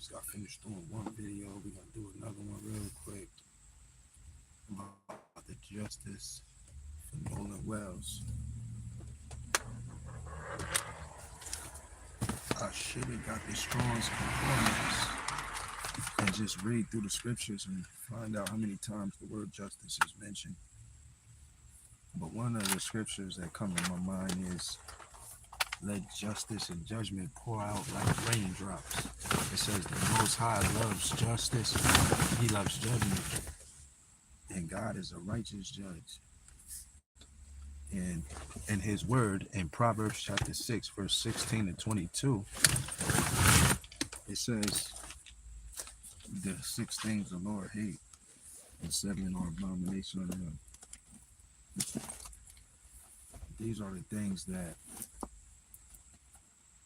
just got finished doing one video. We're gonna do another one real quick about the justice for Nolan Wells. I should have got the Strong's Concordance and just read through the scriptures and find out how many times the word justice is mentioned. But one of the scriptures that come to my mind is, let justice and judgment pour out like raindrops. It says the Most High loves justice, he loves judgment, and God is a righteous judge. And in his word in Proverbs chapter 6, verse 16 and 22, it says, the 6 things the Lord hate, and 7 are abomination unto him. These are the things that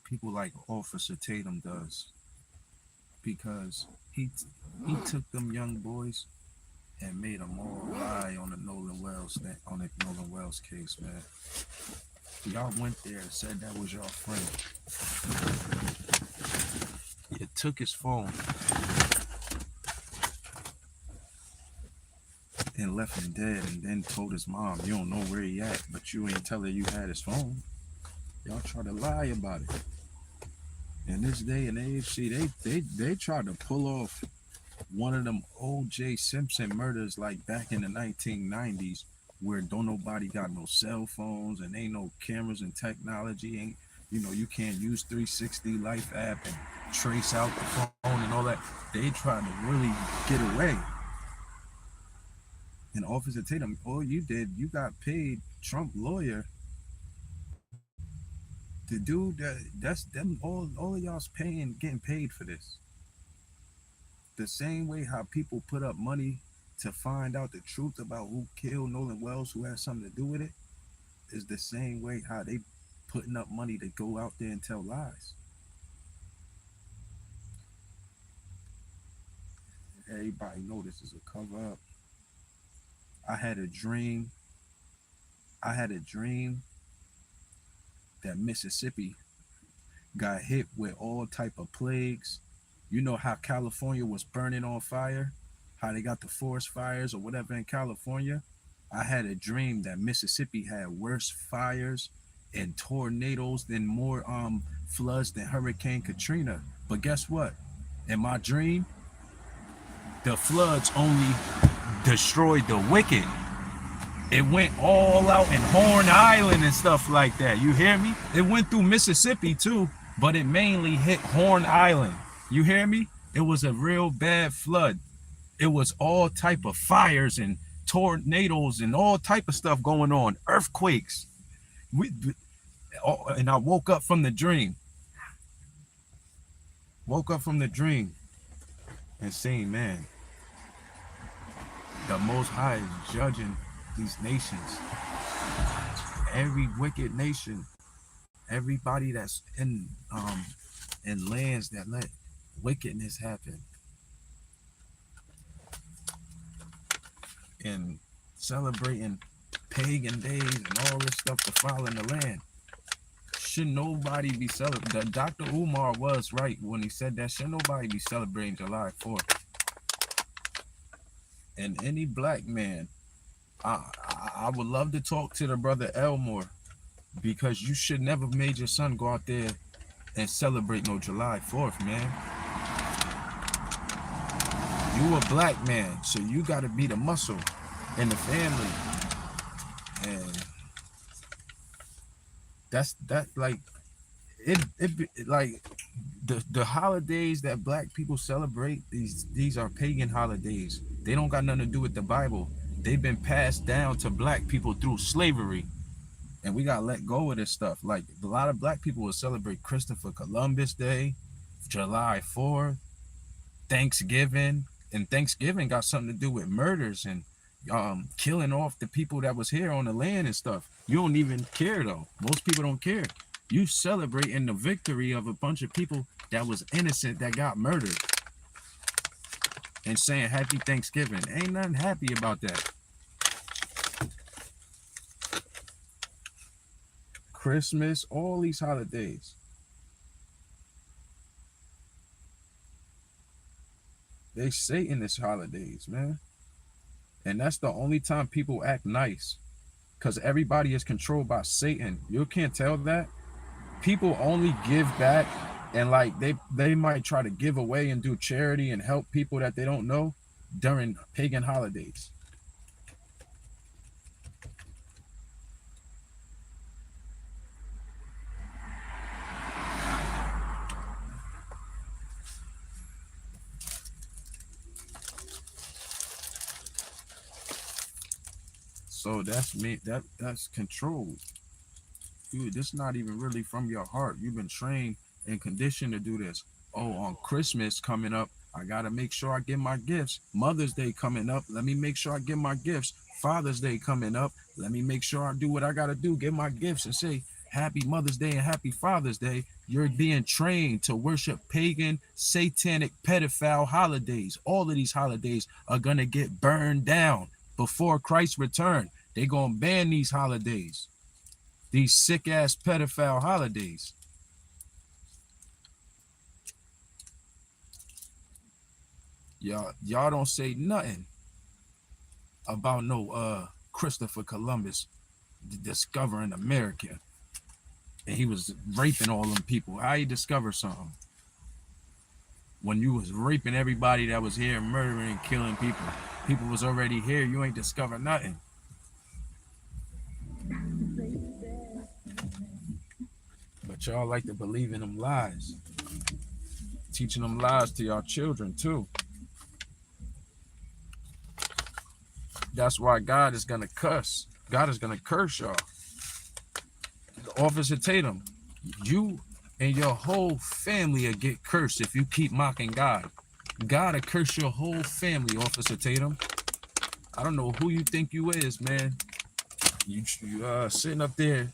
people like Officer Tatum does, because he took them young boys and made them all lie on the Nolan Wells case, man. Y'all went there and said that was your friend. You took his phone and left him dead, and then told his mom you don't know where he at, but you ain't tell her you had his phone. Y'all try to lie about it. In this day and age, see, they tried to pull off one of them O.J. Simpson murders like back in the 1990s, where don't nobody got no cell phones and ain't no cameras and technology, ain't, you can't use 360 Life app and trace out the phone and all that. They tried to really get away. And Officer Tatum, all you did, you got paid Trump lawyer. The dude that's them, all of y'all's getting paid for this. The same way how people put up money to find out the truth about who killed Nolan Wells, who had something to do with it, is the same way how they putting up money to go out there and tell lies. Everybody know this is a cover up. I had a dream that Mississippi got hit with all type of plagues. You know how California was burning on fire, how they got the forest fires or whatever in California. I had a dream that Mississippi had worse fires and tornadoes than more floods than Hurricane Katrina. But guess what? In my dream, the floods only destroyed the wicked. It went all out in Horn Island and stuff like that. You hear me? It went through Mississippi too, but it mainly hit Horn Island. You hear me? It was a real bad flood. It was all type of fires and tornadoes and all type of stuff going on. Earthquakes. And I woke up from the dream. And saying, man, the Most High is judging these nations. Every wicked nation, everybody that's in lands that let wickedness happen, and celebrating pagan days and all this stuff to fall in the land. Should nobody be celebrating? Dr. Umar was right when he said that. Should nobody be celebrating July 4th? And any black man, I would love to talk to the brother Elmore, because you should never made your son go out there and celebrate no July 4th, man. You a black man, so you got to be the muscle in the family. And that like it like the holidays that black people celebrate, these are pagan holidays. They don't got nothing to do with the Bible. They've been passed down to black people through slavery, and we gotta let go of this stuff. Like a lot of black people will celebrate Christopher Columbus Day, July 4th, Thanksgiving, and Thanksgiving got something to do with murders and killing off the people that was here on the land and stuff. You don't even care though. Most people don't care. You celebrating the victory of a bunch of people that was innocent that got murdered, and saying happy Thanksgiving. Ain't nothing happy about that. Christmas, all these holidays. They Satanist holidays, man. And that's the only time people act nice. Because everybody is controlled by Satan. You can't tell that. People only give back, and like they might try to give away and do charity and help people that they don't know during pagan holidays. So that's me. That's controlled. Dude, this is not even really from your heart. You've been trained and conditioned to do this. Oh, on Christmas coming up, I gotta make sure I get my gifts. Mother's Day coming up, let me make sure I get my gifts. Father's Day coming up, let me make sure I do what I gotta do, get my gifts, and say Happy Mother's Day and Happy Father's Day. You're being trained to worship pagan, satanic, pedophile holidays. All of these holidays are gonna get burned down before Christ's return. They gonna ban these holidays. These sick ass pedophile holidays. Y'all don't say nothing about no Christopher Columbus discovering America. And he was raping all them people. How he discover something? When you was raping everybody that was here, murdering and killing people. People was already here. You ain't discover nothing. But y'all like to believe in them lies. Teaching them lies to y'all children too. That's why God is gonna cuss. God is gonna curse y'all. Officer Tatum, you and your whole family will get cursed if you keep mocking God. God will curse your whole family, Officer Tatum. I don't know who you think you is, man. You sitting up there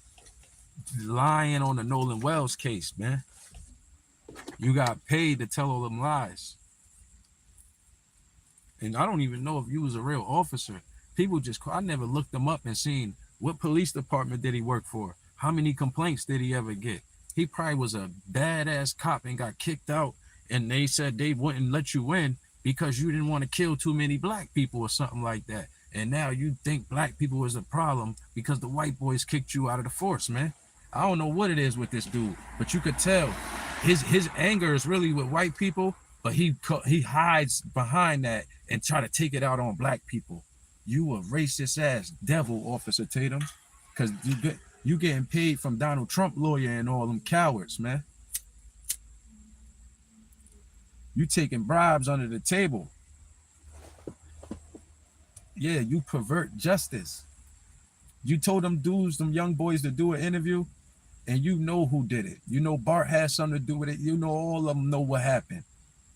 lying on the Nolan Wells case, man. You got paid to tell all them lies. And I don't even know if you was a real officer. People just, I never looked them up and seen what police department did he work for? How many complaints did he ever get? He probably was a badass cop and got kicked out, and they said they wouldn't let you in because you didn't want to kill too many black people or something like that. And now you think black people was the problem because the white boys kicked you out of the force, man. I don't know what it is with this dude, but you could tell his anger is really with white people, but he hides behind that and try to take it out on black people. You a racist ass devil, Officer Tatum, because you getting paid from Donald Trump lawyer and all them cowards, man. You taking bribes under the table. Yeah, you pervert justice. You told them dudes, them young boys, to do an interview, and you know who did it. You know Bart has something to do with it. You know all of them know what happened.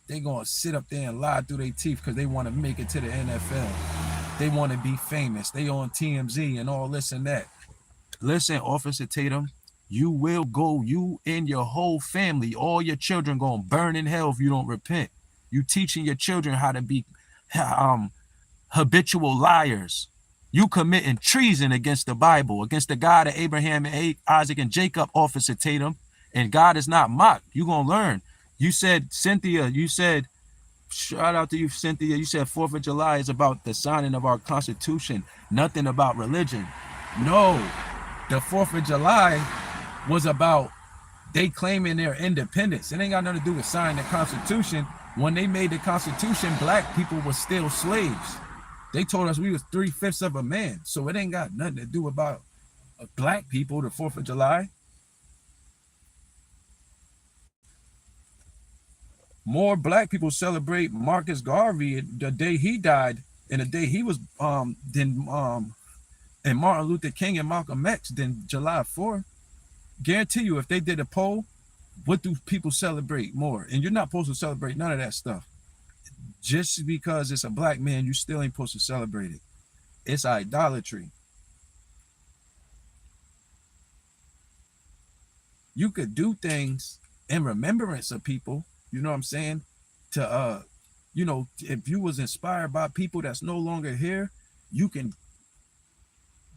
They gonna sit up there and lie through their teeth because they want to make it to the NFL. They want to be famous. They on TMZ and all this and that. Listen, Officer Tatum, you will go, you and your whole family, all your children gonna burn in hell if you don't repent. You teaching your children how to be habitual liars. You committing treason against the Bible, against the God of Abraham and Isaac and Jacob, Officer Tatum. And God is not mocked. You gonna learn. You said, Cynthia, you said, shout out to you, Cynthia. You said 4th of July is about the signing of our Constitution, nothing about religion. No, the 4th of July was about they claiming their independence. It ain't got nothing to do with signing the Constitution. When they made the Constitution, black people were still slaves. They told us we was 3/5 of a man. So it ain't got nothing to do about black people, the 4th of July. More black people celebrate Marcus Garvey the day he died and the day he was and Martin Luther King and Malcolm X than July 4th. Guarantee you, if they did a poll, what do people celebrate more? And you're not supposed to celebrate none of that stuff. Just because it's a black man, you still ain't supposed to celebrate it. It's idolatry. You could do things in remembrance of people, you know what I'm saying? To you know, if you was inspired by people that's no longer here, you can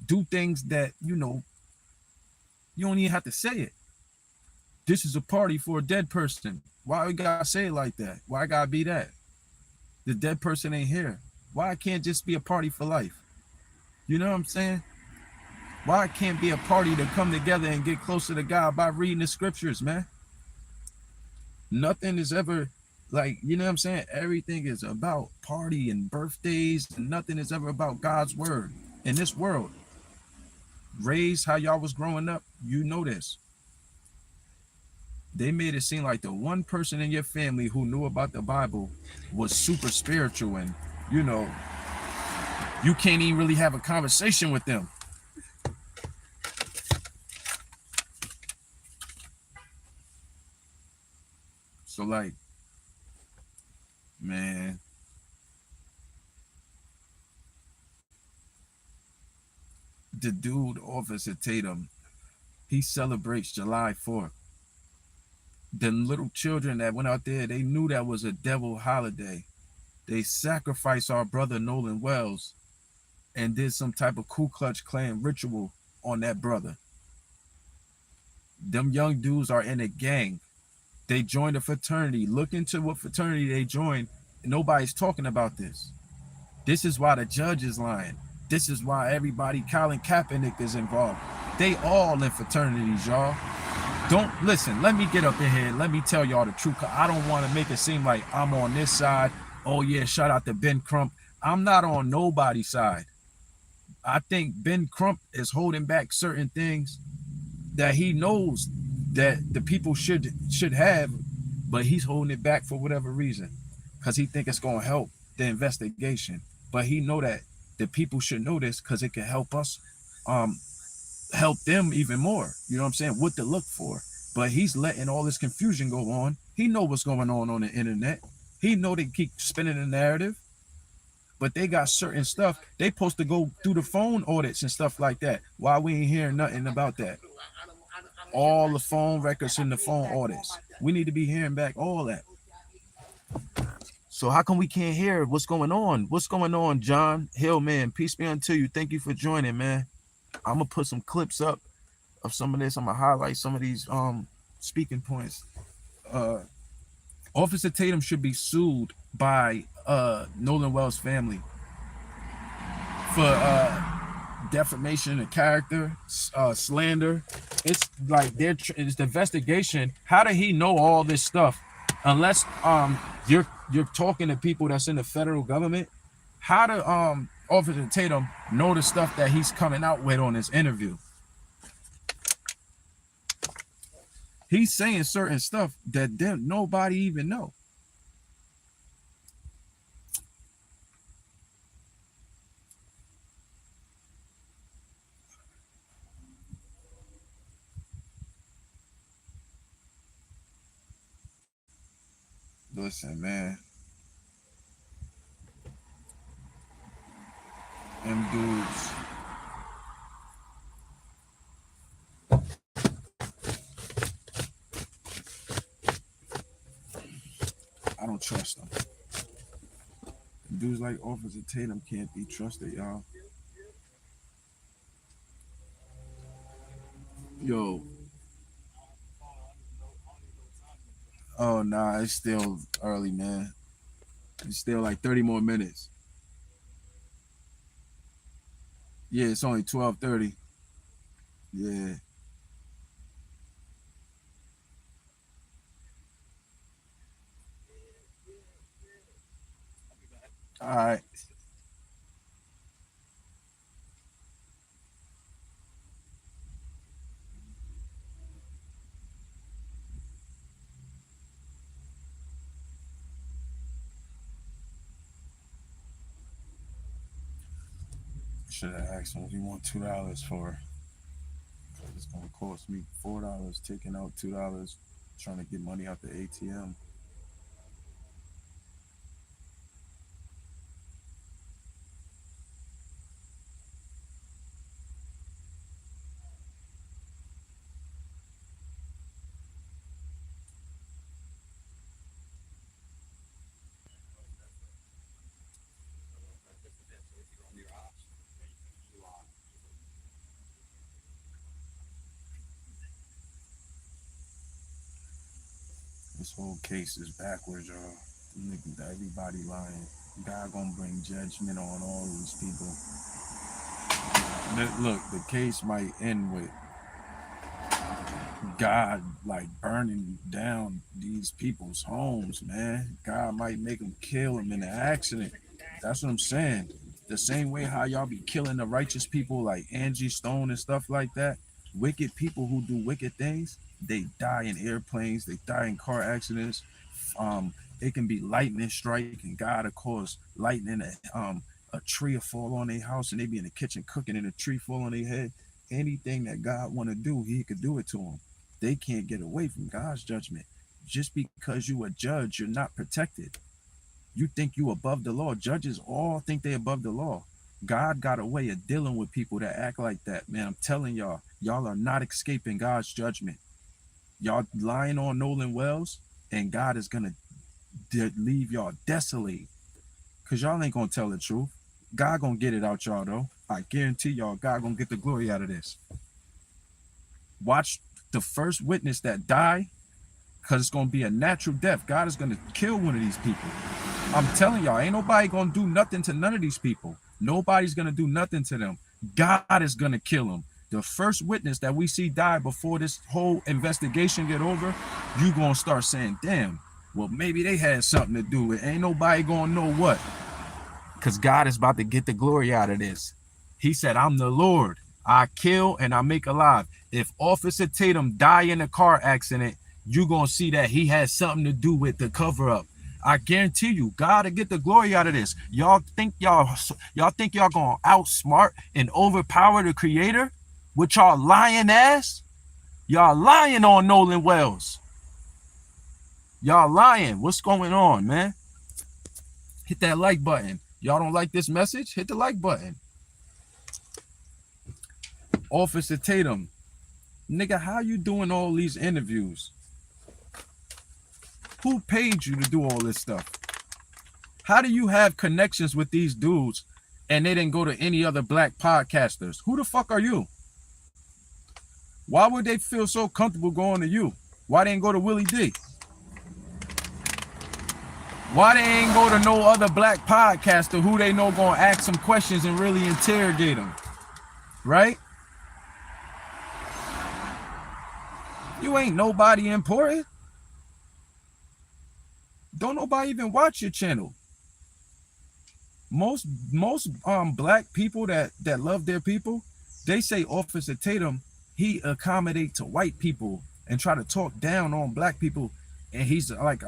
do things that, you know, you don't even have to say it. This is a party for a dead person. Why we gotta say it like that? Why I gotta be that? The dead person ain't here. Why it can't just be a party for life? You know what I'm saying? Why it can't be a party to come together and get closer to God by reading the scriptures, man? Nothing is ever like, you know what I'm saying? Everything is about party and birthdays, and nothing is ever about God's word in this world. Raised how y'all was growing up, you know this. They made it seem like the one person in your family who knew about the Bible was super spiritual, and you know, you can't even really have a conversation with them. So like, man, the dude, Officer Tatum, he celebrates July 4th. The little children that went out there, they knew that was a devil holiday. They sacrificed our brother Nolan Wells and did some type of Ku Klux Klan ritual on that brother. Them young dudes are in a gang. They joined a fraternity. Look into what fraternity they joined. Nobody's talking about this. This is why the judge is lying. This is why everybody, Colin Kaepernick is involved. They all in fraternities, y'all. Don't listen. Let me get up in here. Let me tell y'all the truth. I don't want to make it seem like I'm on this side. Oh yeah, shout out to Ben Crump. I'm not on nobody's side. I think Ben Crump is holding back certain things that he knows that the people should have, but he's holding it back for whatever reason, because he think it's gonna help the investigation. But he know that the people should know this because it can help us, um, help them even more. You know what I'm saying? What to look for. But he's letting all this confusion go on. He know what's going on the internet. He know they keep spinning the narrative, but they got certain stuff they supposed to go through the phone audits and stuff like that. Why we ain't hearing nothing about that? All the phone records and the phone audits. We need to be hearing back all that. So how come we can't hear what's going on? What's going on, John Hill, man? Peace be unto you. Thank you for joining, man. I'm gonna put some clips up of some of this. I'm gonna highlight some of these speaking points. Uh Officer Tatum should be sued by Nolan Wells' family for defamation of character, slander. It's like it's the investigation. How did he know all this stuff? Unless you're talking to people that's in the federal government. How did Officer Tatum know the stuff that he's coming out with on this interview? He's saying certain stuff that nobody even know. Listen, man. Them dudes. I don't trust them. Dudes like Officer Tatum can't be trusted, y'all. Yo. Oh nah, it's still early, man. It's still like 30 more minutes. Yeah, it's only 12:30. Yeah. All right. Should have asked him what he want $2 for. It's gonna cost me $4 taking out $2, trying to get money out the ATM. This whole case is backwards, y'all. Everybody lying. God gonna bring judgment on all these people. Look, the case might end with God like burning down these people's homes, man. God might make them kill them in an accident. That's what I'm saying. The same way how y'all be killing the righteous people like Angie Stone and stuff like that. Wicked people who do wicked things, they die in airplanes, they die in car accidents. It can be lightning strike, and God, of course, lightning a tree will fall on their house, and they be in the kitchen cooking, and a tree fall on their head. Anything that God want to do, He could do it to them. They can't get away from God's judgment. Just because you a judge, you're not protected. You think you above the law. Judges all think they above the law. God got a way of dealing with people that act like that, man. I'm telling y'all, y'all are not escaping God's judgment. Y'all lying on Nolan Wells, and God is gonna leave y'all desolate, because y'all ain't gonna tell the truth. God gonna get it out y'all though. I guarantee y'all, God gonna get the glory out of this. Watch the first witness that die, because it's gonna be a natural death. God is gonna kill one of these people. I'm telling y'all, ain't nobody gonna do nothing to none of these people. Nobody's gonna do nothing to them. God is gonna kill them. The first witness that we see die before this whole investigation get over, you gonna start saying, damn, well, maybe they had something to do with it. Ain't nobody gonna know what. Because God is about to get the glory out of this. He said, I'm the Lord. I kill and I make alive. If Officer Tatum die in a car accident, you're going to see that he has something to do with the cover up. I guarantee you, God will get the glory out of this. Y'all think y'all going to outsmart and overpower the Creator with y'all lying ass? Y'all lying on Nolan Wells. Y'all lying. What's going on, man? Hit that like button. Y'all don't like this message? Hit the like button. Officer Tatum, nigga, how you doing all these interviews? Who paid you to do all this stuff? How do you have connections with these dudes and they didn't go to any other black podcasters? Who the fuck are you? Why would they feel so comfortable going to you? Why they ain't go to Willie D? Why they ain't go to no other black podcaster who they know gonna ask some questions and really interrogate them? Right? You ain't nobody important. Don't nobody even watch your channel. Most black people that love their people, they say Officer Tatum, he accommodate to white people and try to talk down on black people, and he's like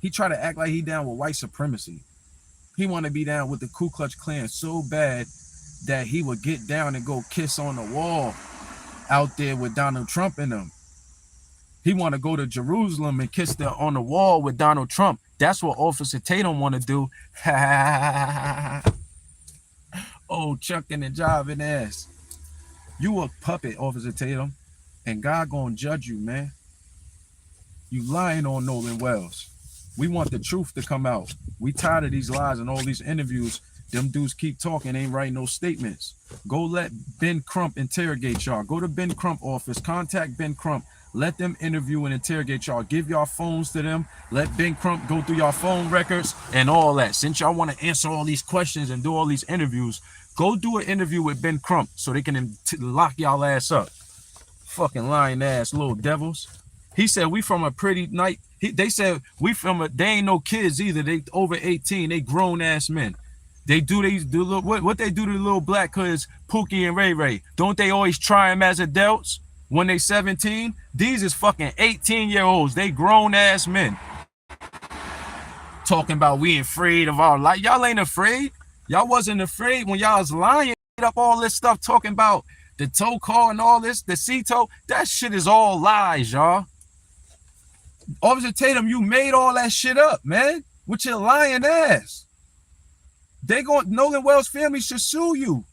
he try to act like he down with white supremacy. He want to be down with the Ku Klux Klan so bad that he would get down and go kiss on the wall out there with Donald Trump in them. He want to go to Jerusalem and kiss on the wall with Donald Trump. That's what Officer Tatum want to do. Oh, chucking and jiving ass. You a puppet, Officer Tatum, and God gonna judge you, man. You lying on Nolan Wells. We want the truth to come out. We tired of these lies and all these interviews. Them dudes keep talking, ain't writing no statements. Go let Ben Crump interrogate y'all. Go to Ben Crump office, contact Ben Crump. Let them interview and interrogate y'all. Give y'all phones to them. Let Ben Crump go through y'all phone records and all that. Since y'all want to answer all these questions and do all these interviews, go do an interview with Ben Crump so they can lock y'all ass up. Fucking lying ass little devils. He said we from a pretty night. They said they ain't no kids either. They over 18. They grown ass men. They do what they do to the little black kids, Pookie and Ray Ray. Don't they always try them as adults when they 17? These is fucking 18-year-olds. They grown ass men. Talking about we ain't afraid of our life. Y'all ain't afraid. Y'all wasn't afraid when y'all was lying up all this stuff talking about the tow car and all this, the C-tow. That shit is all lies, y'all. Officer Tatum, you made all that shit up, man, with your lying ass. Nolan Wells' family should sue you.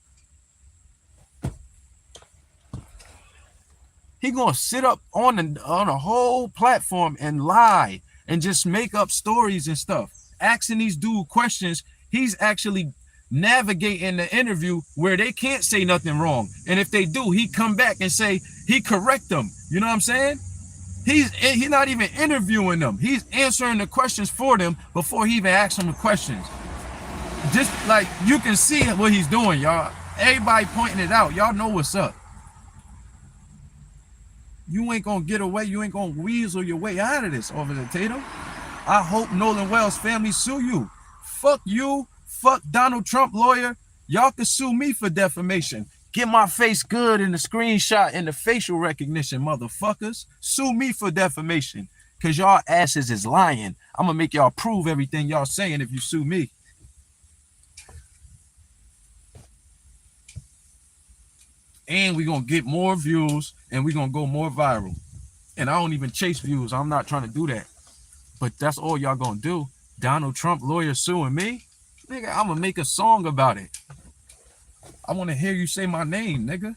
He gonna sit up on a whole platform and lie and just make up stories and stuff. Asking these dude questions, he's actually navigating the interview where they can't say nothing wrong. And if they do, he come back and say he correct them. You know what I'm saying? He's not even interviewing them. He's answering the questions for them before he even asks them the questions. Just like you can see what he's doing, y'all. Everybody pointing it out. Y'all know what's up. You ain't gonna get away. You ain't gonna weasel your way out of this, Officer Tatum. I hope Nolan Wells' family sue you. Fuck you. Fuck Donald Trump lawyer. Y'all can sue me for defamation. Get my face good in the screenshot and the facial recognition, motherfuckers. Sue me for defamation. Cause y'all asses is lying. I'm gonna make y'all prove everything y'all saying if you sue me. And we gonna get more views and we gonna go more viral. And I don't even chase views. I'm not trying to do that. But that's all y'all gonna do. Donald Trump lawyer suing me? Nigga, I'm gonna make a song about it. I wanna hear you say my name, nigga.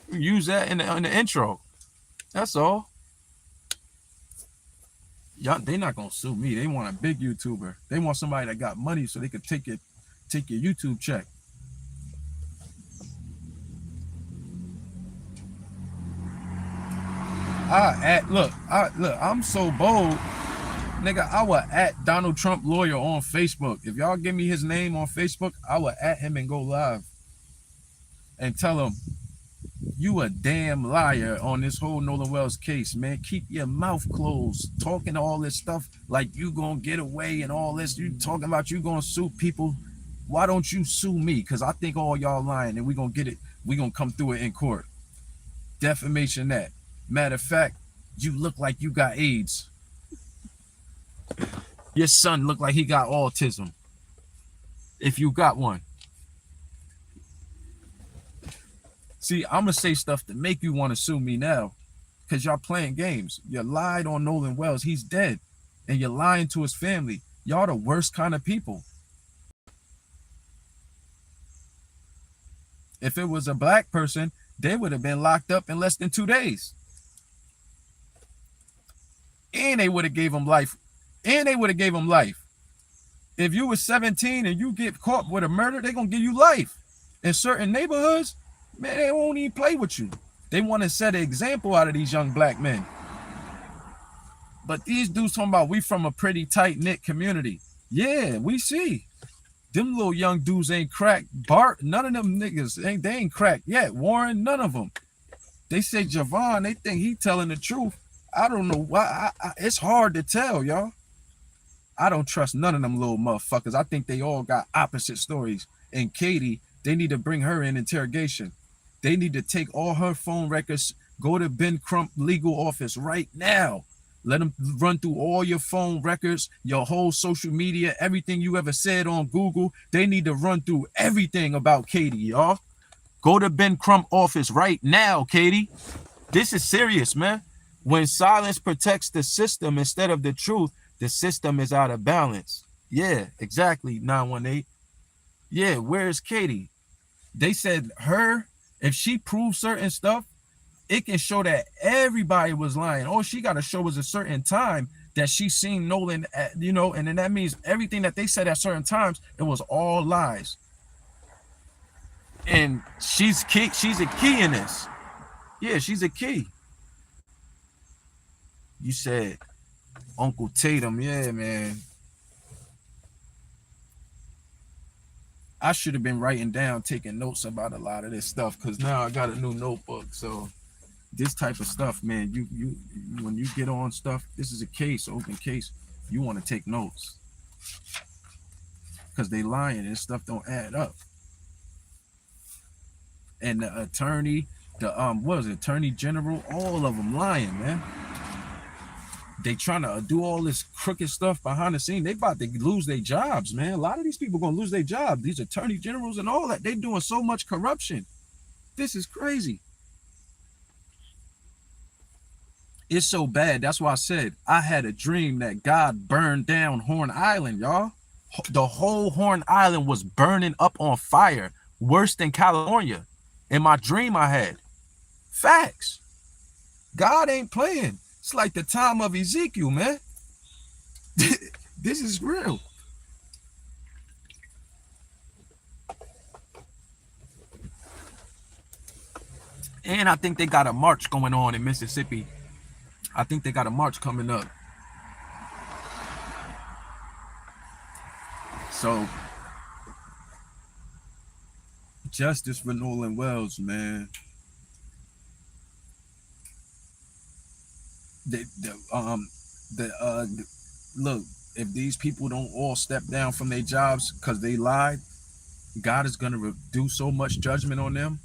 Use that in the intro. That's all. Y'all, they not gonna sue me. They want a big YouTuber. They want somebody that got money so they could take your YouTube check. Look, I'm so bold, nigga. I will at Donald Trump lawyer on Facebook. If y'all give me his name on Facebook, I will at him and go live and tell him, you a damn liar on this whole Nolan Wells case, man. Keep your mouth closed. Talking all this stuff like you gonna get away and all this. You talking about you gonna sue people. Why don't you sue me? Because I think all y'all lying and we gonna get it. We gonna come through it in court. Defamation that. Matter of fact, you look like you got AIDS. Your son look like he got autism. If you got one. See, I'm going to say stuff to make you want to sue me now because y'all playing games. You lied on Nolan Wells. He's dead. And you're lying to his family. Y'all the worst kind of people. If it was a black person, they would have been locked up in less than 2 days. And they would have gave him life. If you was 17 and you get caught with a murder, they're going to give you life. In certain neighborhoods, man, they won't even play with you. They want to set an example out of these young black men. But these dudes talking about we from a pretty tight-knit community. Yeah, we see. Them little young dudes ain't cracked. Bart, none of them niggas, they ain't cracked yet. Warren, none of them. They say Javon, they think he telling the truth. I don't know why. It's hard to tell, y'all. I don't trust none of them little motherfuckers. I think they all got opposite stories. And Katie, they need to bring her in interrogation. They need to take all her phone records, go to Ben Crump legal office right now. Let them run through all your phone records, your whole social media, everything you ever said on Google. They need to run through everything about Katie, y'all. Go to Ben Crump office right now, Katie. This is serious, man. When silence protects the system instead of the truth, the system is out of balance. Yeah, exactly, 918. Yeah, where's Katie? They said her, if she proves certain stuff, it can show that everybody was lying. All she got to show is a certain time that she seen Nolan, and then that means everything that they said at certain times, it was all lies. And she's a key in this. Yeah, she's a key. You said Uncle Tatum. Yeah, man. I should have been writing down, taking notes about a lot of this stuff because now I got a new notebook. So this type of stuff, man, you when you get on stuff, this is a case, open case. You want to take notes because they lying and stuff don't add up. And the attorney, Attorney General, all of them lying, man. They trying to do all this crooked stuff behind the scene. They about to lose their jobs, man. A lot of these people gonna lose their jobs. These attorney generals and all that, they doing so much corruption. This is crazy. It's so bad. That's why I said I had a dream that God burned down Horn Island, y'all. The whole Horn Island was burning up on fire, worse than California. In my dream I had. Facts. God ain't playing. It's like the time of Ezekiel, man. This is real. And I think they got a march going on in Mississippi. I think they got a march coming up. So justice for Nolan Wells, man. The look, if these people don't all step down from their jobs because they lied, God is gonna do so much judgment on them.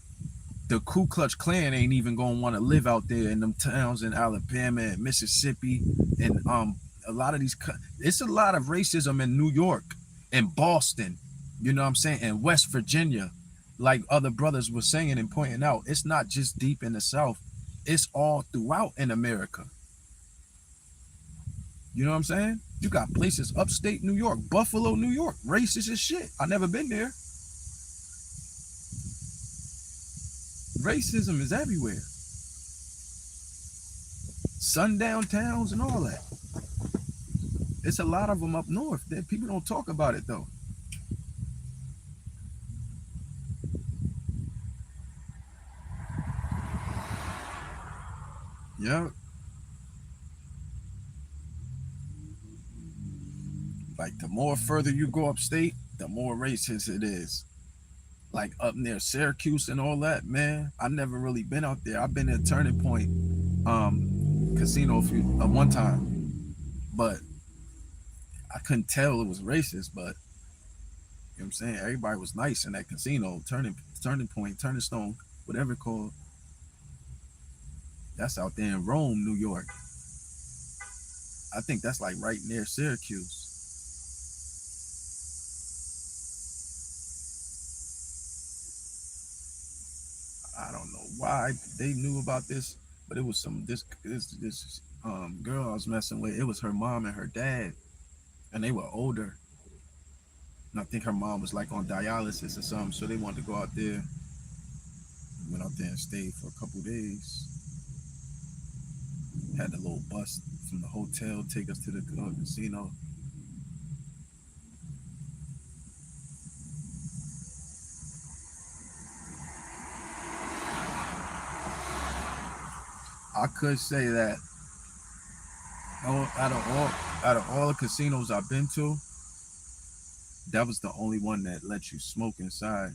The Ku Klux Klan ain't even gonna want to live out there in them towns in Alabama and Mississippi and a lot of these. It's a lot of racism in New York and Boston. You know what I'm saying? And West Virginia, like other brothers were saying and pointing out, it's not just deep in the South. It's all throughout in America. You know what I'm saying? You got places upstate New York, Buffalo, New York, racist as shit. I never been there. Racism is everywhere. Sundown towns and all that. It's a lot of them up north that people don't talk about it though. Yeah, like the more further you go upstate, the more racist it is. Like up near Syracuse and all that, man. I never really been out there. I've been at Turning Point casino one time, but I couldn't tell it was racist. But you know what I'm saying? Everybody was nice in that casino, Turning Point, Turning Stone, whatever it's called. That's out there in Rome, New York. I think that's like right near Syracuse. I don't know why they knew about this, but it was this girl I was messing with. It was her mom and her dad, and they were older. And I think her mom was like on dialysis or something, so they wanted to go out there. Went out there and stayed for a couple days. Had the little bus from the hotel take us to the casino. I could say that out of all the casinos I've been to, that was the only one that let you smoke inside.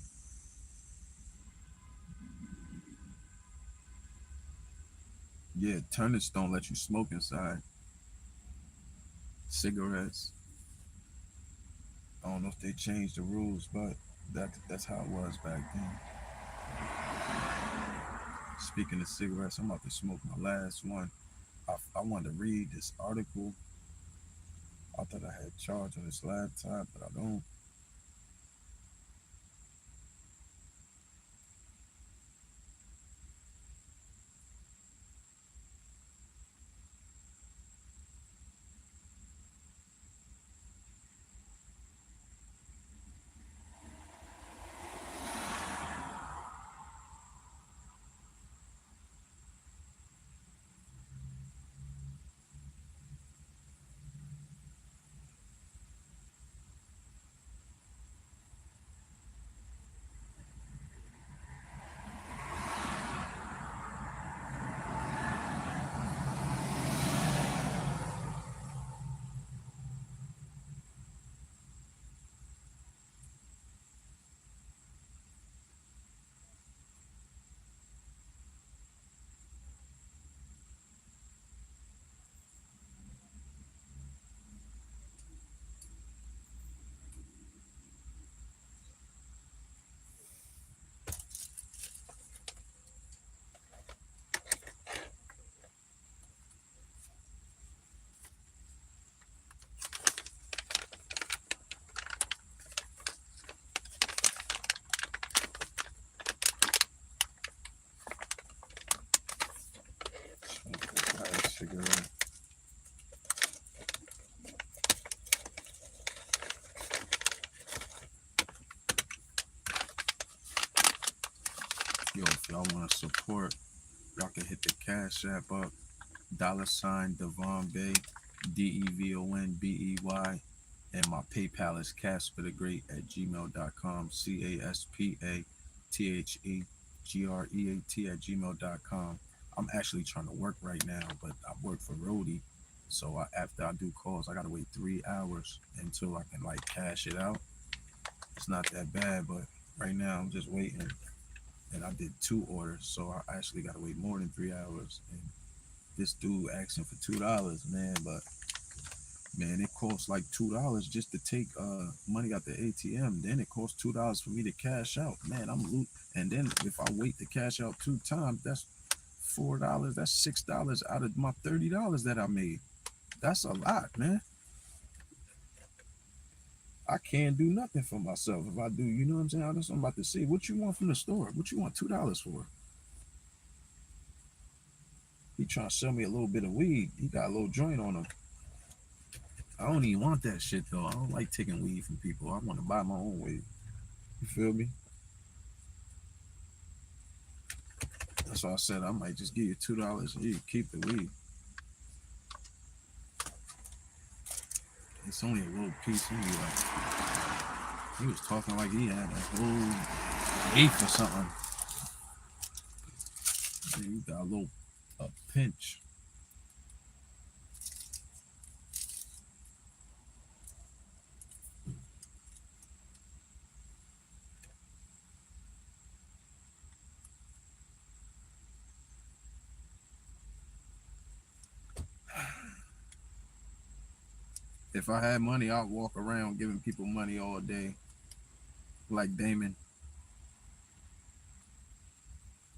Yeah, Turners don't let you smoke inside. Cigarettes. I don't know if they changed the rules, but that's how it was back then. Speaking of cigarettes, I'm about to smoke my last one. I wanted to read this article. I thought I had charge on this laptop, but I don't. Cigarette. Yo, if y'all want to support, y'all can hit the Cash App up. $ Devon Bay, DEVONBEY, and my PayPal is Casper the Great at gmail.com. CASPATHE. great@gmail.com. I'm actually trying to work right now, but I work for Rody. So after I do calls, I gotta wait 3 hours until I can like cash it out. It's not that bad, but right now I'm just waiting. And I did two orders, so I actually gotta wait more than 3 hours. And this dude asking for $2, man, but man, it costs like $2 just to take money out the ATM. Then it costs $2 for me to cash out. Man, I'm loot. And then if I wait to cash out two times, that's $4. That's $6 out of my $30 that I made. That's a lot, man. I can't do nothing for myself. If I do, you know what I'm saying? That's what I'm about to say. What you want from the store? What you want $2 for? He trying to sell me a little bit of weed. He got a little joint on him. I don't even want that shit though. I don't like taking weed from people. I want to buy my own weed. You feel me? That's why I said I might just give you $2 and you keep the weed. It's only a little piece. He was talking like he had a whole eighth or something. And you got a pinch. If I had money, I'd walk around giving people money all day, like Damon.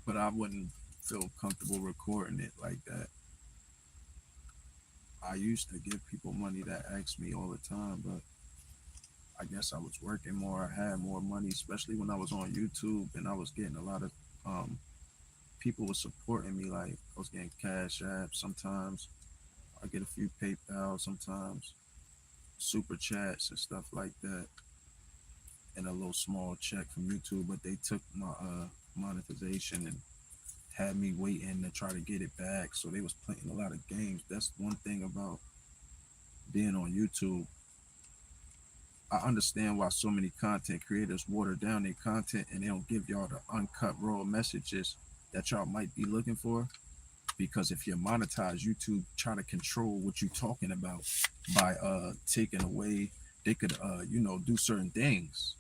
But I wouldn't feel comfortable recording it like that. I used to give people money that asked me all the time, but I guess I was working more. I had more money, especially when I was on YouTube, and I was getting a lot of people was supporting me. Like I was getting Cash App sometimes. I get a few PayPal sometimes, super chats and stuff like that, and a little small check from YouTube. But they took my monetization and had me waiting to try to get it back. So they was playing a lot of games. That's one thing about being on YouTube. I understand why so many content creators water down their content and they don't give y'all the uncut raw messages that y'all might be looking for. Because if you're monetized, YouTube try to control what you're talking about by taking away. They could do certain things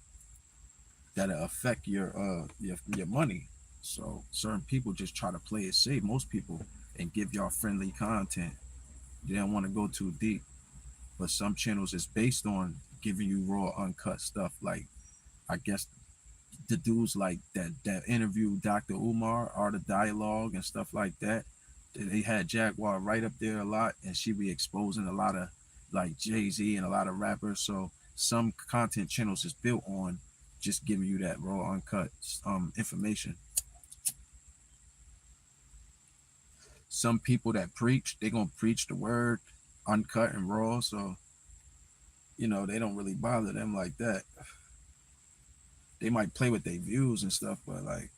that affect your money. So certain people just try to play it safe. Most people and give y'all friendly content. They don't want to go too deep. But some channels is based on giving you raw, uncut stuff. Like I guess the dudes like that interview Dr. Umar, Art of Dialogue and stuff like that. They had Jaguar right up there a lot, and she be exposing a lot of like Jay-Z and a lot of rappers. So some content channels is built on just giving you that raw, uncut information. Some people that preach, they gonna preach the word uncut and raw. So they don't really bother them like that. They might play with their views and stuff, but like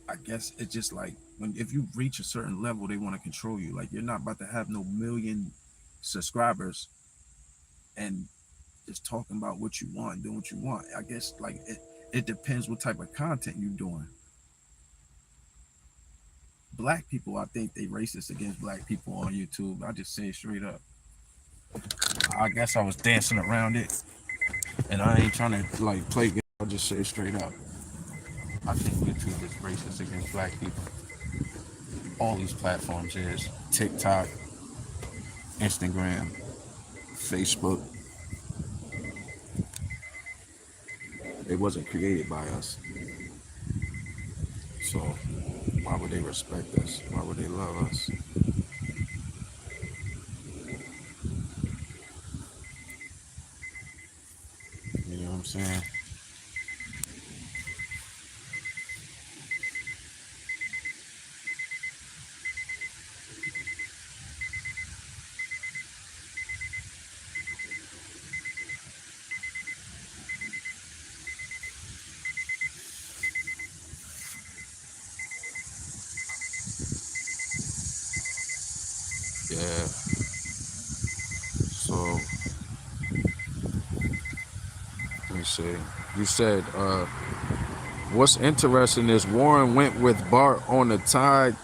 I guess it's just like if you reach a certain level, they want to control you. Like you're not about to have no million subscribers and just talking about what you want, doing what you want. I guess like it depends what type of content you're doing. Black people, I think they racist against black people on YouTube. I just say it straight up. I guess I was dancing around it, and I ain't trying to like play. I'll just say it straight up. I think YouTube is racist against black people. All these platforms is TikTok, Instagram, Facebook. It wasn't created by us. So why would they respect us? Why would they love us? You know what I'm saying? Yeah. So see. You said what's interesting is Warren went with Bart on the tide.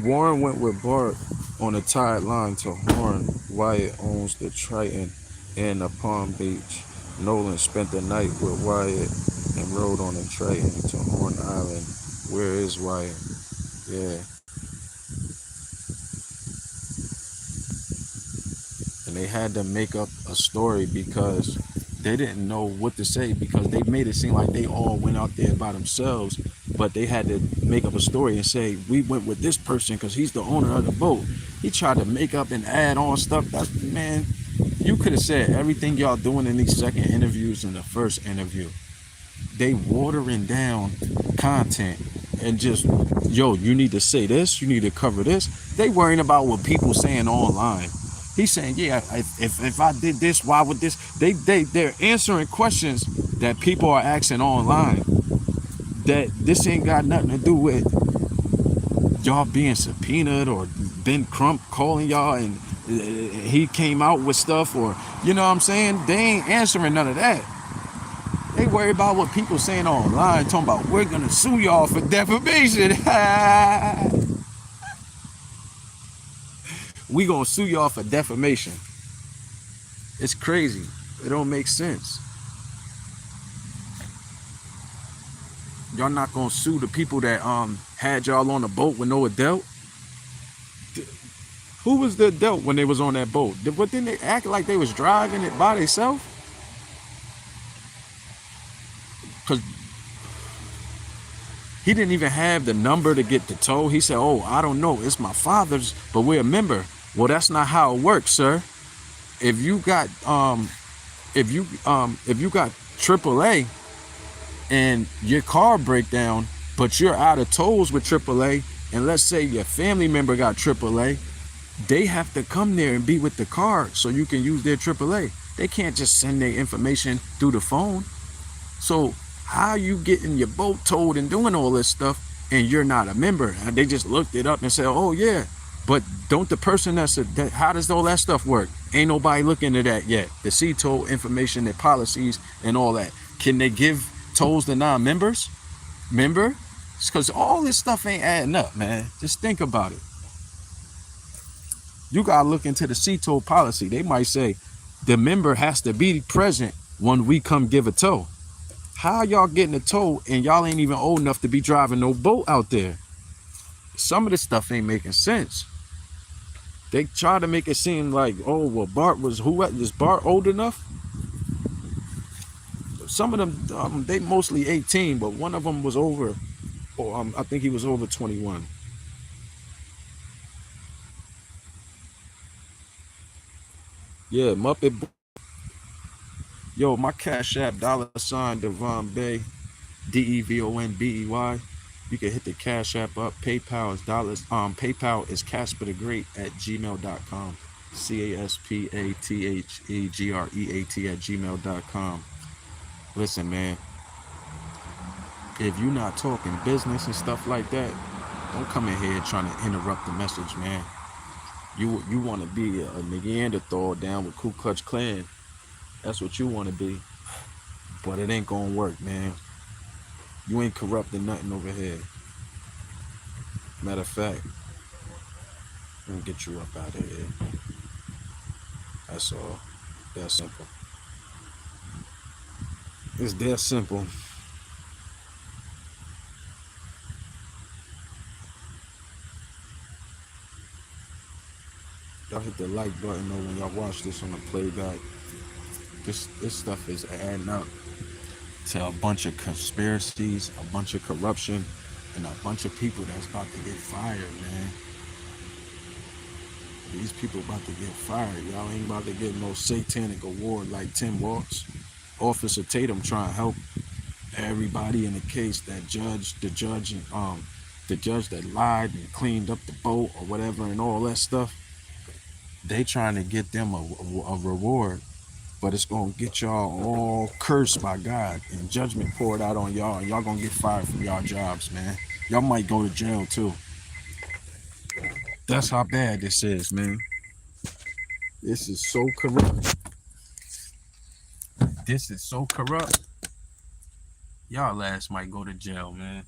Warren went with Bart on the tide line to Horn. Wyatt owns the Triton and the Palm Beach. Nolan spent the night with Wyatt and rode on the Triton to Horn Island. Where is Wyatt? Yeah. And they had to make up a story because they didn't know what to say because they made it seem like they all went out there by themselves, but they had to make up a story and say we went with this person because he's the owner of the boat. He tried to make up and add on stuff. That man, you could have said everything y'all doing in these second interviews and the first interview. They watering down content and just, yo, you need to say this, you need to cover this. They worrying about what people saying online. He's saying, yeah, if I did this, why would this? They're answering questions that people are asking online. That this ain't got nothing to do with y'all being subpoenaed or Ben Crump calling y'all and he came out with stuff or, you know what I'm saying? They ain't answering none of that. They worry about what people saying online, talking about we're gonna sue y'all for defamation. We gonna sue y'all for defamation. It's crazy. It don't make sense. Y'all not gonna sue the people that had y'all on the boat with no adult? Who was the adult when they was on that boat? But didn't they act like they was driving it by themselves? Cause he didn't even have the number to get the tow. He said, "Oh, I don't know. It's my father's, but we're a member." Well, that's not how it works, sir. If you got if you got AAA and your car break down, but you're out of tolls with AAA, and let's say your family member got AAA, they have to come there and be with the car so you can use their AAA. They can't just send their information through the phone. So how you getting your boat towed and doing all this stuff and you're not a member? And they just looked it up and said, oh yeah, but don't the person that, how does all that stuff work? Ain't nobody looking at that yet. The C toll information, their policies and all that. Can they give tolls to non-members? Member? Because all this stuff ain't adding up, man. Just think about it. You gotta look into the C toll policy. They might say the member has to be present when we come give a tow. How y'all getting a tow and y'all ain't even old enough to be driving no boat out there? Some of this stuff ain't making sense. They try to make it seem like, oh, well, Bart was, who is Bart old enough? Some of them, they mostly 18, but one of them was over, or I think he was over 21. Yeah, Muppet. Yo, my Cash App, $Devon Bay, DEVONBEY. You can hit the Cash App up. PayPal is dollars. PayPal is casperthegreat@gmail.com. CASPATHEGREAT@gmail.com. Listen, man. If you're not talking business and stuff like that, don't come in here trying to interrupt the message, man. You want to be a Neanderthal down with Ku Klux Klan. That's what you want to be. But it ain't gonna work, man. You ain't corrupting nothing over here. Matter of fact, I'm gonna get you up out of here. That's all. That simple. It's that simple. Y'all hit the like button though when y'all watch this on the playback. This stuff is adding up to a bunch of conspiracies, a bunch of corruption, and a bunch of people that's about to get fired, man. These people about to get fired. Y'all ain't about to get no satanic award like Tim Waltz. Officer Tatum trying to help everybody in the case. The judge that lied and cleaned up the boat or whatever and all that stuff. They trying to get them a reward, but it's gonna get y'all all cursed by God and judgment poured out on y'all, and y'all gonna get fired from y'all jobs, man. Y'all might go to jail too. That's how bad this is, man. This is so corrupt. This is so corrupt. Y'all ass might go to jail, man.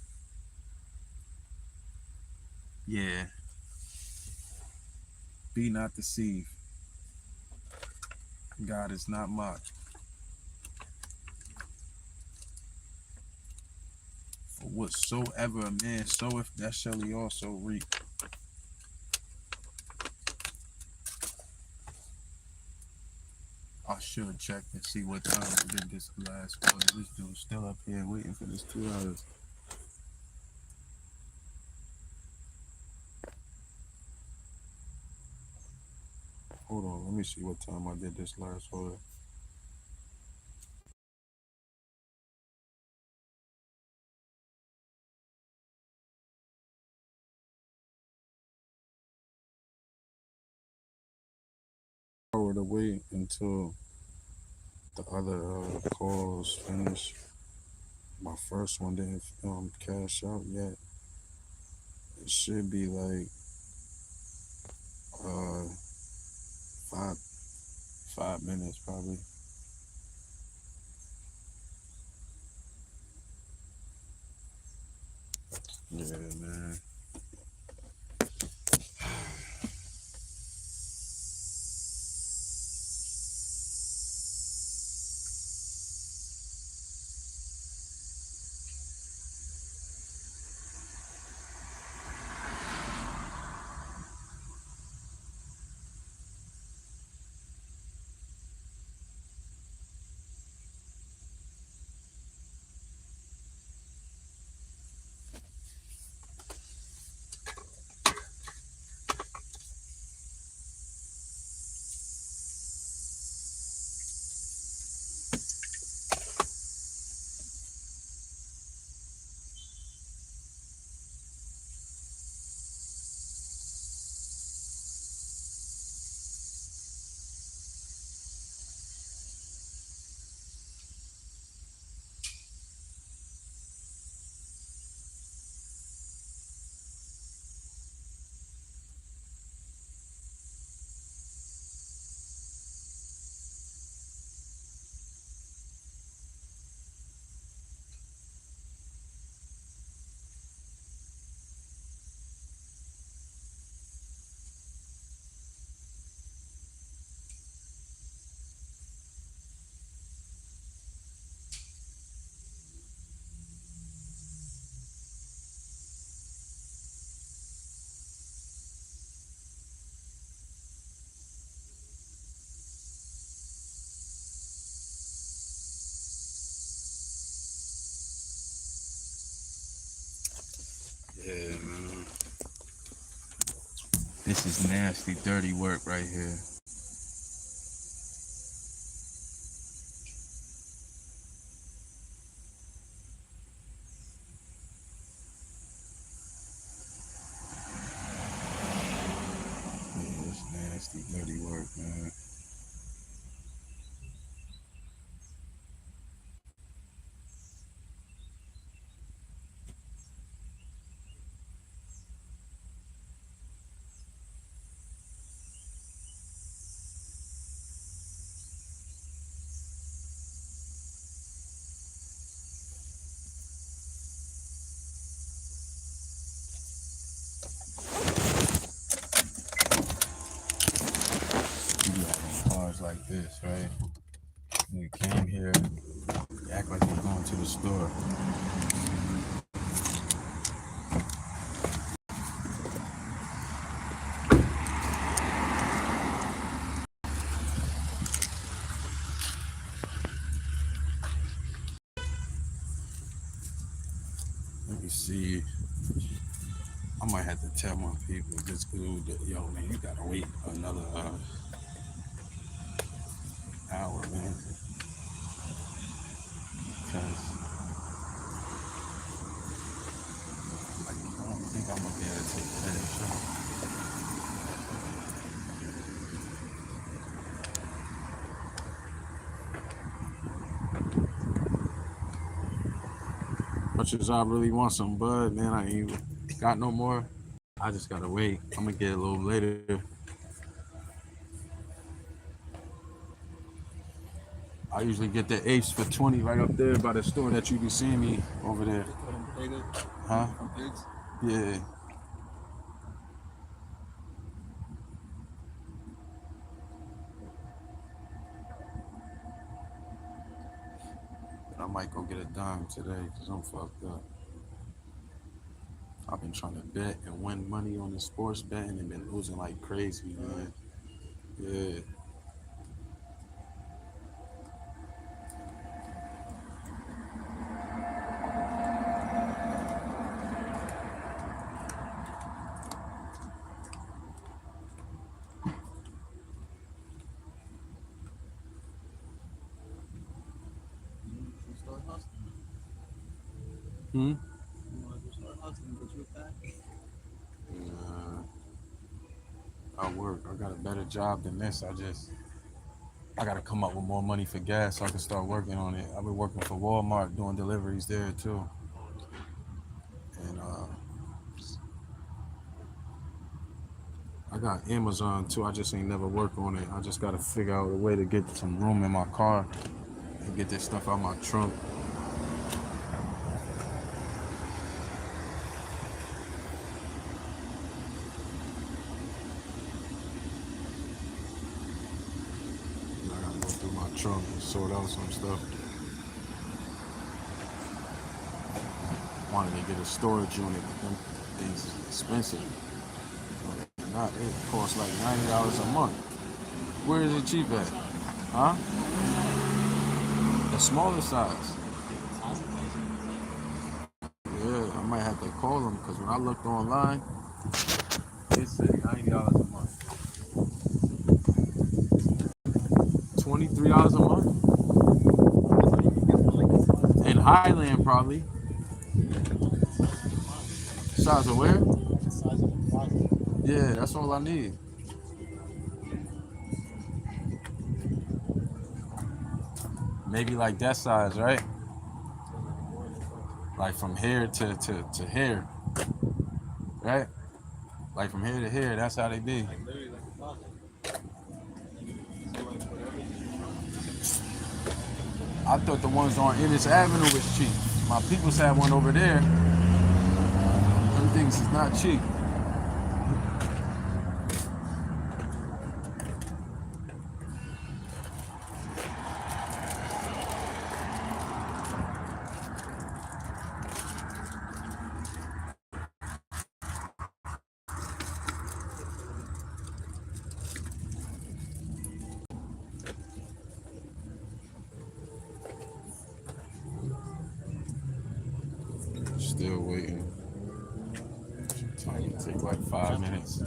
Yeah. Be not deceived. God is not mocked. For whatsoever a man soweth, that shall he also reap. I should check and see what time I did this last one. This dude's still up here waiting for this 2 hours. Hold on, let me see what time I did this last order. Hour to wait until the other calls finish. My first one didn't cash out yet. It should be like uh five 5 minutes probably. Yeah, man. Yeah, man. This is nasty, dirty work right here. Yeah, it's nasty, dirty work, man. You be having cars like this, right? You came here, you act like you're going to the store. Let me see. I might have to tell my people this dude that, yo, man, you gotta wait another hour, man. Because like, I don't think I'm gonna be able to take that shot. Much as I really want some bud, man, I ain't got no more. I just gotta wait. I'm gonna get it a little later. I usually get the apes for 20 right up there by the store that you be seeing me over there. Huh? Yeah. I might go get a dime today because I'm fucked up. I've been trying to bet and win money on the sports betting and been losing like crazy, man. Yeah. Hmm? Nah, I work. I got a better job than this. I gotta come up with more money for gas so I can start working on it. I've been working for Walmart doing deliveries there too. And I got Amazon too. I just ain't never work on it. I just gotta figure out a way to get some room in my car and get this stuff out my trunk. And I gotta go through my trunk and sort out some stuff. Wanted to get a storage unit, but them things is expensive. They're not. It costs like $90 a month. Where is it cheap at? Huh? The smaller size. Yeah, I might have to call them because when I looked online, it said $90 a month. $23 a month? In Highland, probably. Size of where? Yeah, that's all I need. Maybe like that size, right? Like from here to here, right? Like from here to here, that's how they be. I thought the ones on Ennis Avenue was cheap. My people's had one over there. Them things is not cheap. Still waiting. Time to take like 5 minutes.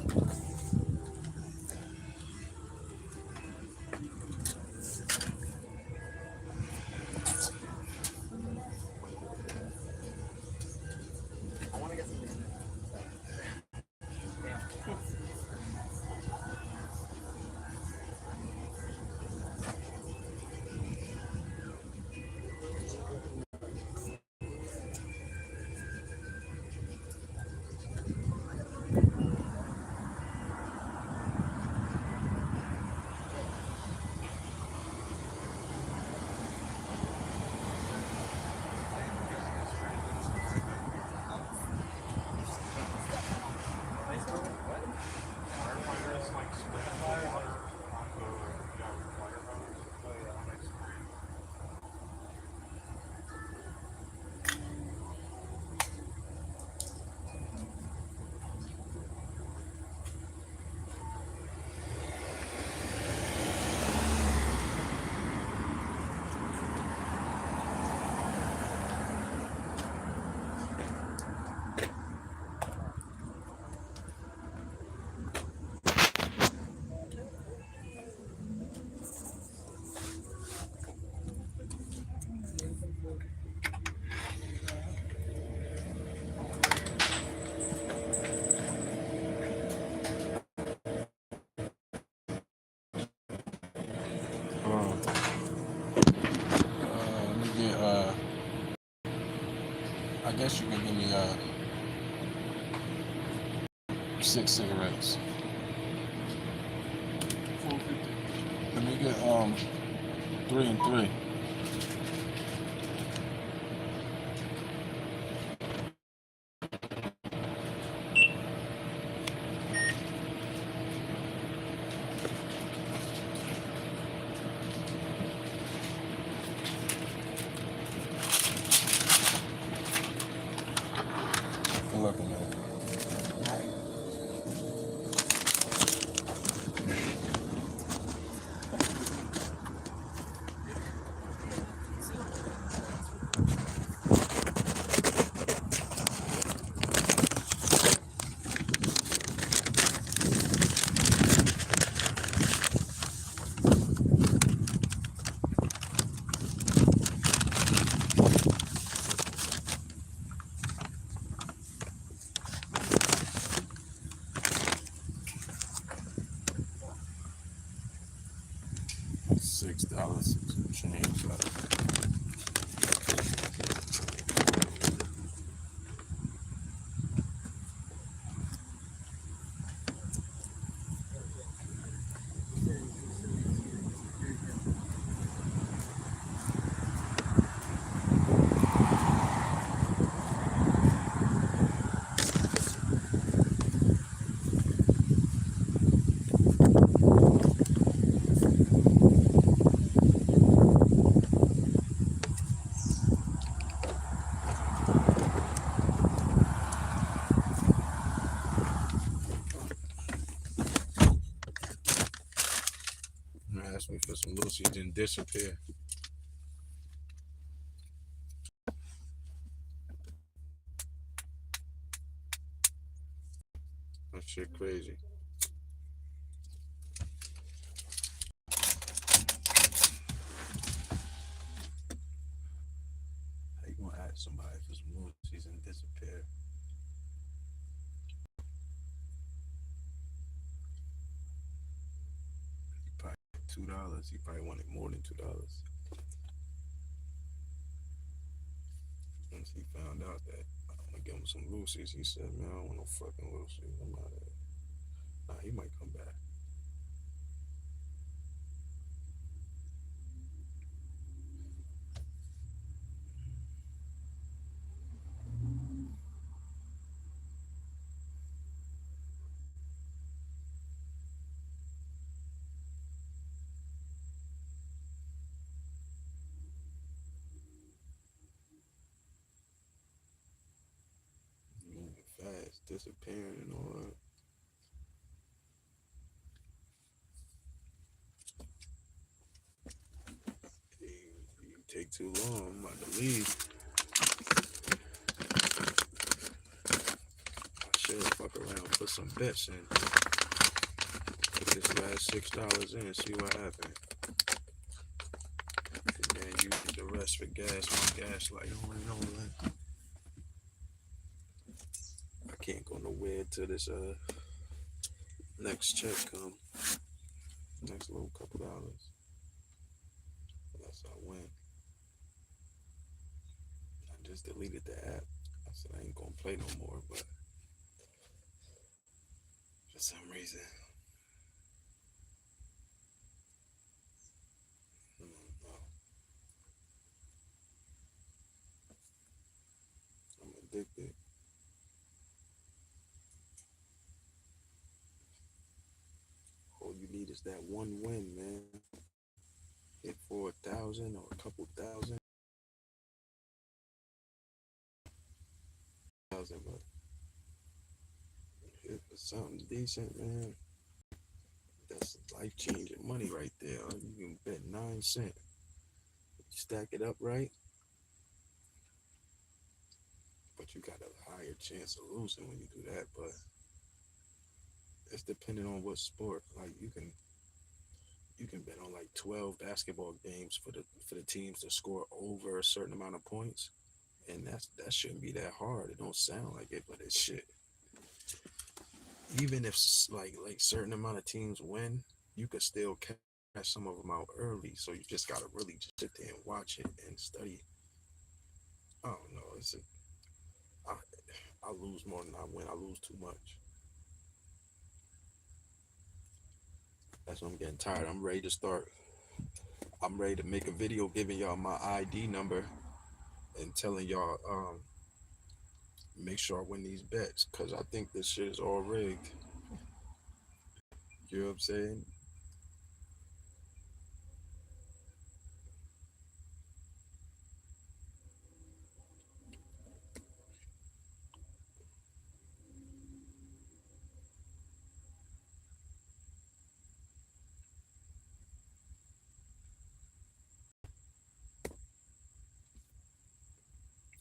Let me get. I guess you can give me 6 cigarettes. Let me get 3-3. I'm looking at it. $6 and some change left. Ask me for some Lucy's and disappear. That shit crazy. How you gonna ask somebody for some Lucy's and disappear? He probably $2. He probably wanted more than $2. Once he found out that I'm gonna give him some Lucy's, he said, "Man, I don't want no fucking Lucy's. I'm out of here." Nah, he might come back. Moving fast, disappearing and all that. You take too long. I'm about to leave. I should fuck around and put some bets in. Put this last $6 in, see what happens. And then use the rest for gas. My gas like Nolan. I can't go nowhere till this next check come. Next little couple dollars. Unless I win. I just deleted the app. I said I ain't gonna play no more, but for some reason, I don't know. I'm addicted. All you need is that one win, man. Hit for 1,000 or a couple thousand. Thousand, but hit for something decent, man. That's life changing money right there. You can bet 9 cents. Stack it up right, but you got a higher chance of losing when you do that. But it's depending on what sport. Like you can bet on like 12 basketball games for the teams to score over a certain amount of points, and that shouldn't be that hard. It don't sound like it, but it should. Even if like certain amount of teams win, you could still catch some of them out early. So you just gotta really just sit there and watch it and study. I don't know. I, I lose more than I win. I lose too much. That's what I'm getting tired. I'm ready to start I'm ready to make a video giving y'all my ID number and telling y'all make sure I win these bets because I think this shit is all rigged. You know what I'm saying?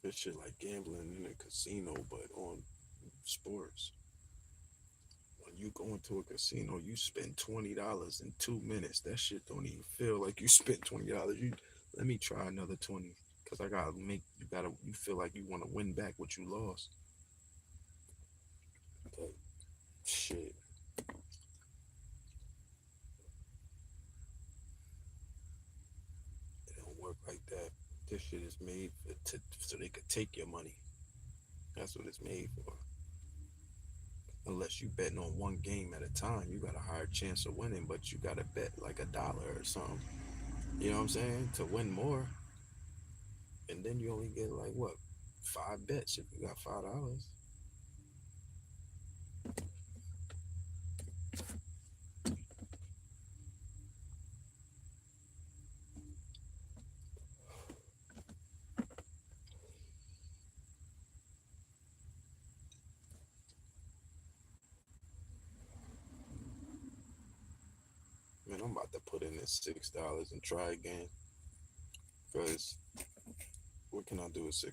This shit like gambling in a casino, but on sports. When you go into a casino, you spend $20 in 2 minutes. That shit don't even feel like you spent $20. You let me try another 20 because I gotta make you feel like you want to win back what you lost. But shit, it don't work like that. This shit is made so they could take your money. That's what it's made for. Unless you betting on one game at a time, you got a higher chance of winning, but you gotta bet like $1 or something. You know what I'm saying? To win more. And then you only get like what? 5 bets if you got $5. Man, I'm about to put in this $6 and try again. Cause what can I do with $6?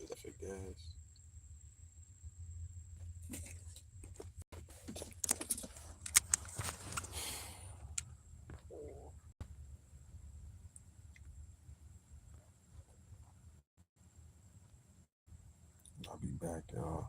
Is that for gas? I'll be back, y'all.